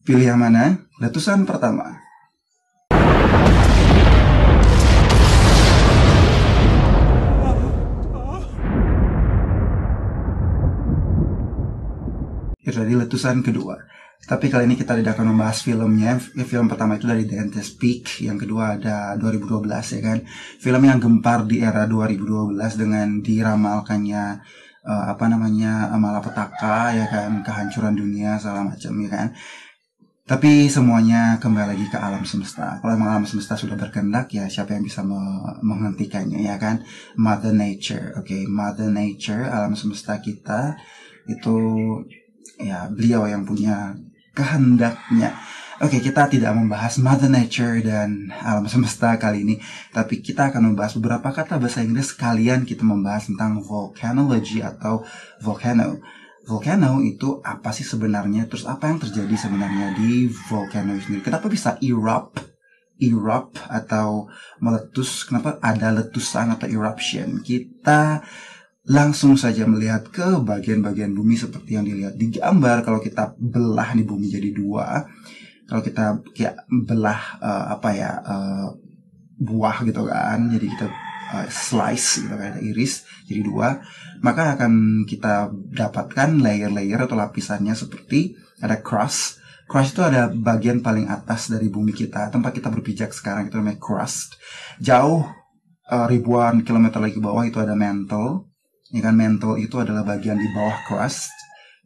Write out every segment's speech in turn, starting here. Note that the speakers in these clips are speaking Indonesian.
Pilih yang mana? Letusan pertama. Itu tadi letusan kedua. Tapi kali ini kita tidak akan membahas filmnya. Film pertama itu dari Dante's Peak, yang kedua ada 2012 ya kan. Film yang gempar di era 2012 dengan diramalkannya malapetaka ya kan, kehancuran dunia segala macam ya kan. Tapi semuanya kembali lagi ke alam semesta. Kalau memang alam semesta sudah berkehendak, ya siapa yang bisa menghentikannya ya kan? Mother Nature, oke, Mother Nature, alam semesta kita itu ya beliau yang punya kehendaknya. Oke, kita tidak membahas Mother Nature dan alam semesta kali ini, tapi kita akan membahas beberapa kata bahasa Inggris sekalian kita membahas tentang volcanology atau volcano. Volcano itu apa sih sebenarnya? Terus apa yang terjadi sebenarnya di volcano sendiri? Kenapa bisa erupt atau meletus? Kenapa ada letusan atau eruption? Kita langsung saja melihat ke bagian-bagian bumi seperti yang dilihat di gambar. Kalau kita belah nih bumi jadi dua, kalau kita kayak belah buah gitu kan, jadi kita slice gitu kan, iris jadi dua, maka akan kita dapatkan layer-layer atau lapisannya seperti ada crust. Crust itu ada bagian paling atas dari bumi kita, tempat kita berpijak sekarang, itu namanya crust. Jauh ribuan kilometer lagi bawah itu ada mantle. Ya kan, mantle itu adalah bagian di bawah crust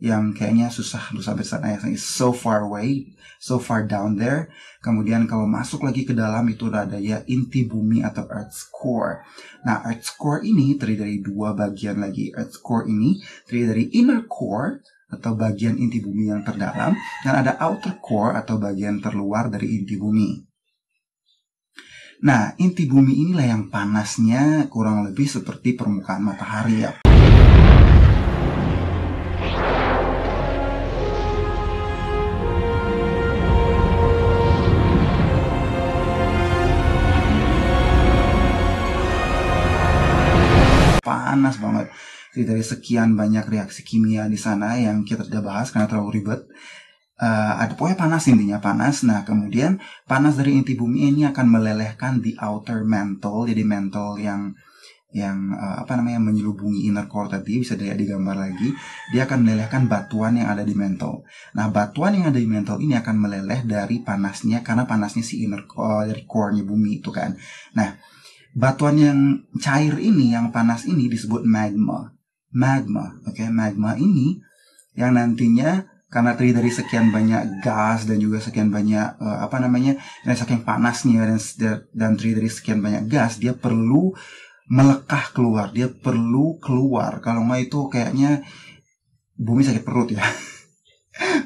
yang kayaknya susah untuk sampai sana ya, so far away, so far down there. Kemudian kalau masuk lagi ke dalam itu ada ya inti bumi atau Earth's core. Nah, Earth's core ini terdiri dari dua bagian lagi. Earth's core ini terdiri dari inner core atau bagian inti bumi yang terdalam, dan ada outer core atau bagian terluar dari inti bumi. Nah, inti bumi inilah yang panasnya kurang lebih seperti permukaan matahari ya. Panas banget. Jadi dari sekian banyak reaksi kimia di sana yang kita tidak bahas karena terlalu ribet. Ada pokoknya panas, intinya panas. Nah, kemudian panas dari inti bumi ini akan melelehkan di outer mantle. Jadi mantle yang menyelubungi inner core tadi, bisa dilihat di gambar lagi. Dia akan melelehkan batuan yang ada di mantle. Nah, batuan yang ada di mantle ini akan meleleh dari panasnya, karena panasnya si inner core, dari core-nya bumi itu kan. Nah, batuan yang cair ini, yang panas ini disebut magma. Oke, magma ini yang nantinya karena terdiri dari sekian banyak gas dan juga sekian banyak dan saking panasnya dan terdiri dari sekian banyak gas, dia perlu melekah keluar, dia perlu keluar. Kalau nggak itu kayaknya bumi sakit perut ya.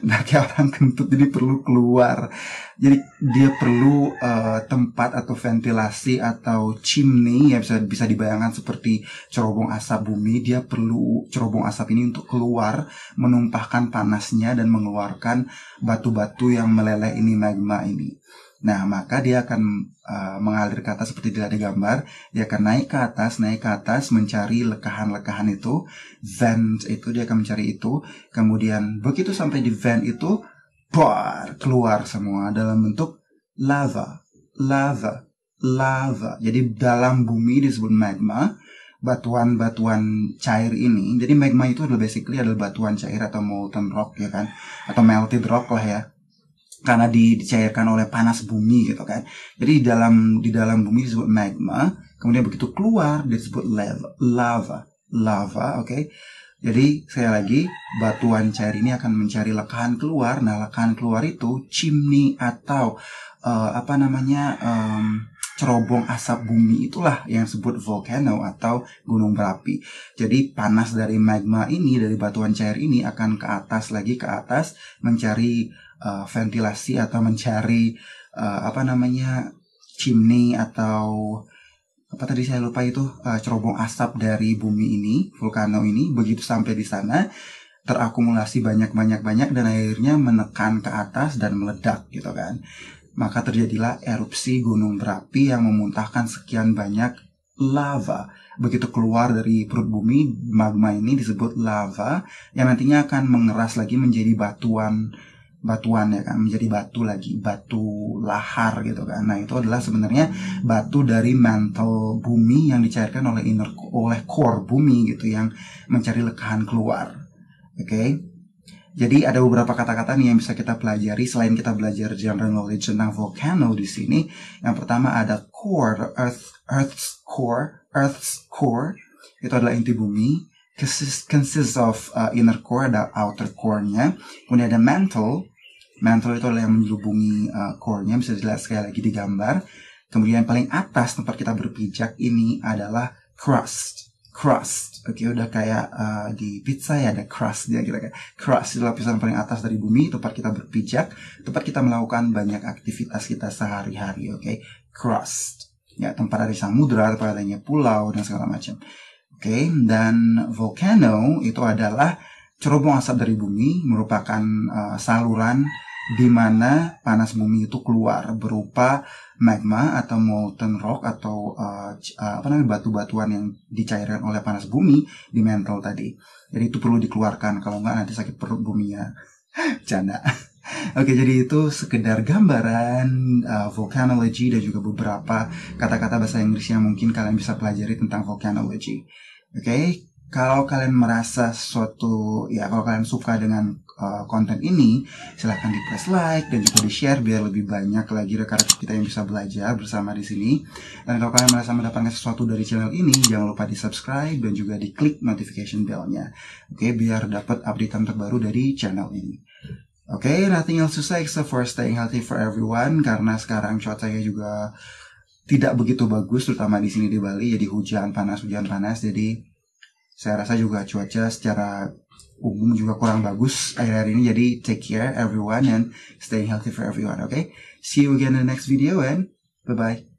Nah, kayak orang kentut, jadi perlu keluar. Jadi dia perlu tempat atau ventilasi atau chimney, ya bisa dibayangkan seperti cerobong asap bumi. Dia perlu cerobong asap ini untuk keluar, menumpahkan panasnya dan mengeluarkan batu-batu yang meleleh ini, magma ini. Nah, maka dia akan mengalir ke atas seperti dilihat di gambar. Dia akan naik ke atas mencari lekahan-lekahan itu. Vent itu, dia akan mencari itu. Kemudian begitu sampai di vent itu, keluar semua dalam bentuk lava. Jadi dalam bumi disebut magma. Batuan-batuan cair ini. Jadi magma itu adalah batuan cair atau molten rock ya kan, atau melted rock lah ya, karena dicairkan oleh panas bumi gitu kan. Jadi di dalam bumi disebut magma, kemudian begitu keluar disebut lava, oke. Jadi sekali lagi, batuan cair ini akan mencari lekahan keluar. Nah, lekahan keluar itu chimney atau cerobong asap bumi, itulah yang disebut volcano atau gunung berapi. Jadi panas dari magma ini, dari batuan cair ini akan ke atas mencari ventilasi atau mencari chimney atau apa tadi saya lupa itu, cerobong asap dari bumi ini, vulkano ini. Begitu sampai di sana terakumulasi banyak dan akhirnya menekan ke atas dan meledak gitu kan. Maka terjadilah erupsi gunung berapi yang memuntahkan sekian banyak lava. Begitu keluar dari perut bumi, magma ini disebut lava yang nantinya akan mengeras lagi menjadi batuan batuan ya kan, menjadi batu lagi, batu lahar gitu kan. Nah itu adalah sebenarnya batu dari mantle bumi yang dicairkan oleh core bumi gitu, yang mencari lekahan keluar. Oke. Jadi ada beberapa kata-kata nih yang bisa kita pelajari selain kita belajar general knowledge tentang volcano di sini. Yang pertama ada core, Earth's core itu adalah inti bumi. Consists of inner core, ada outer core-nya. Kemudian ada mantle itu adalah yang menyelubungi core-nya, bisa dilihat sekali lagi di gambar. Kemudian yang paling atas tempat kita berpijak ini adalah crust. Oke, udah kayak di pizza ya ada crust dia gitu, kayak crust itu lapisan paling atas dari bumi, tempat kita berpijak, tempat kita melakukan banyak aktivitas kita sehari-hari. Oke, crust ya, tempat dari samudra, tempat adanya pulau dan segala macam. Oke, dan volcano itu adalah cerobong asap dari bumi, merupakan saluran di mana panas bumi itu keluar berupa magma atau molten rock atau batu-batuan yang dicairkan oleh panas bumi di mantle tadi. Jadi itu perlu dikeluarkan, kalau nggak nanti sakit perut bumi ya. Canda. Oke, jadi itu sekedar gambaran volcanology dan juga beberapa kata-kata bahasa Inggris yang mungkin kalian bisa pelajari tentang volcanology. Oke, kalau kalian merasa kalau kalian suka dengan konten ini, silahkan di press like dan juga di share biar lebih banyak lagi rekan-rekan kita yang bisa belajar bersama di sini. Dan kalau kalian merasa mendapatkan sesuatu dari channel ini, jangan lupa di subscribe dan juga di klik notification bell-nya. Oke, biar dapat update terbaru dari channel ini. Oke, nothing else to say except for staying healthy for everyone, karena sekarang cuacanya juga tidak begitu bagus, terutama di sini di Bali, jadi hujan panas. Jadi saya rasa juga cuaca secara umum juga kurang bagus akhir-akhir ini. Jadi take care everyone and stay healthy for everyone. Okay, see you again in the next video and bye bye.